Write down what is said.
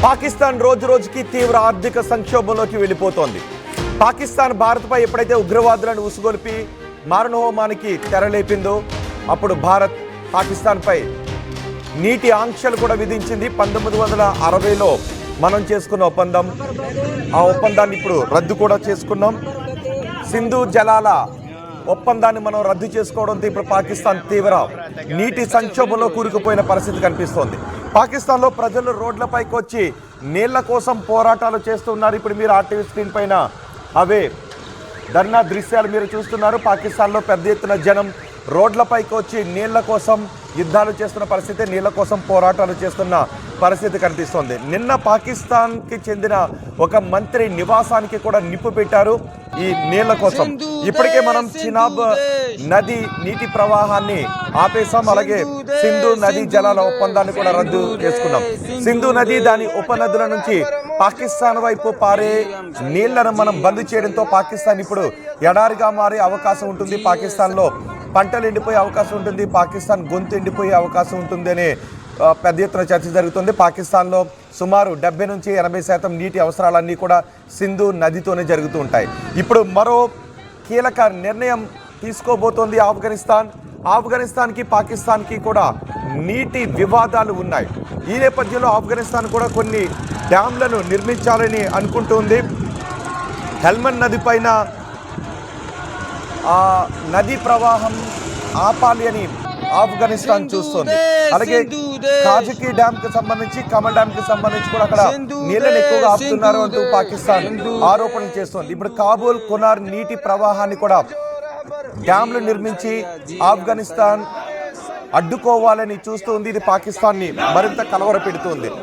పాకిస్తాన్ రోజు రోజుకి తీవ్ర ఆర్థిక సంక్షోభంలోకి వెళ్ళిపోతోంది. పాకిస్తాన్ భారత్పై ఎప్పుడైతే ఉగ్రవాదులను ఉసుగొల్పి మారణహోమానికి తెరలేపిందో అప్పుడు భారత్ పాకిస్తాన్పై నీటి ఆంక్షలు కూడా విధించింది. 1960లో మనం చేసుకున్న ఒప్పందం, ఆ ఒప్పందాన్ని ఇప్పుడు రద్దు కూడా చేసుకున్నాం. సింధు జలాల ఒప్పందాన్ని మనం రద్దు చేసుకోవడంతో ఇప్పుడు పాకిస్తాన్ తీవ్ర నీటి సంక్షోభంలో కూరుకుపోయిన పరిస్థితి కనిపిస్తోంది. పాకిస్తాన్లో ప్రజలు రోడ్లపైకి వచ్చి నీళ్ల కోసం పోరాటాలు చేస్తున్నారు. ఇప్పుడు మీరు ఆర్టీవీ స్క్రీన్ పైన అవే ధర్నా దృశ్యాలు మీరు చూస్తున్నారు. పాకిస్తాన్లో పెద్ద ఎత్తున జనం రోడ్లపైకి వచ్చి నీళ్ల కోసం యుద్ధాలు చేస్తున్న పరిస్థితి, నీళ్ల కోసం పోరాటాలు చేస్తున్న పరిస్థితి కనిపిస్తోంది. నిన్న పాకిస్తాన్కి చెందిన ఒక మంత్రి నివాసానికి కూడా నిప్పు పెట్టారు ఈ నీళ్ల కోసం. ఇప్పటికే మనం చినాబ్ నది నీటి ప్రవాహాన్ని ఆపేశాం, అలాగే సింధు నది జలాల ఒప్పందాన్ని కూడా రద్దు చేసుకున్నాం. సింధు నది దాని ఉపనదుల నుంచి పాకిస్తాన్ వైపు పారే నీళ్లను మనం బంద్ చేయడంతో పాకిస్తాన్ ఇప్పుడు ఎడారిగా మారే అవకాశం ఉంటుంది. పాకిస్తాన్లో పంటలు ఎండిపోయే అవకాశం ఉంటుంది, పాకిస్తాన్ గొంతు ఎండిపోయే అవకాశం ఉంటుంది అనే పెద్ద ఎత్తున చర్చ జరుగుతుంది. పాకిస్తాన్లో సుమారు 70 నుంచి 80% నీటి అవసరాలన్నీ కూడా సింధు నదితోనే జరుగుతూ ఉంటాయి. ఇప్పుడు మరో కీలక నిర్ణయం తీసుకోబోతోంది ఆఫ్ఘనిస్తాన్కి పాకిస్తాన్కి కూడా నీటి వివాదాలు ఉన్నాయి. ఈ నేపథ్యంలో ఆఫ్ఘనిస్తాన్ కూడా కొన్ని డ్యామ్లను నిర్మించాలని అనుకుంటుంది. హెల్మండ్ నది పైన ఆ నదీ ప్రవాహం ఆపాలి అని ఆఫ్ఘనిస్తాన్ చూస్తుంది. అలాగే కాజకి డ్యామ్ కి సంబంధించి, కమల్ డ్యామ్ కి సంబంధించి కూడా అక్కడ నీళ్ళని ఎక్కువగా ఆపుతున్నారు అంటూ పాకిస్తాన్ ఆరోపణలు చేస్తోంది. ఇప్పుడు కాబూల్ కునార్ నీటి ప్రవాహాన్ని కూడా డ్యామ్లు నిర్మించి ఆఫ్ఘనిస్తాన్ అడ్డుకోవాలని చూస్తుంది. ఇది పాకిస్తాన్ని మరింత కలవరపెడుతుంది.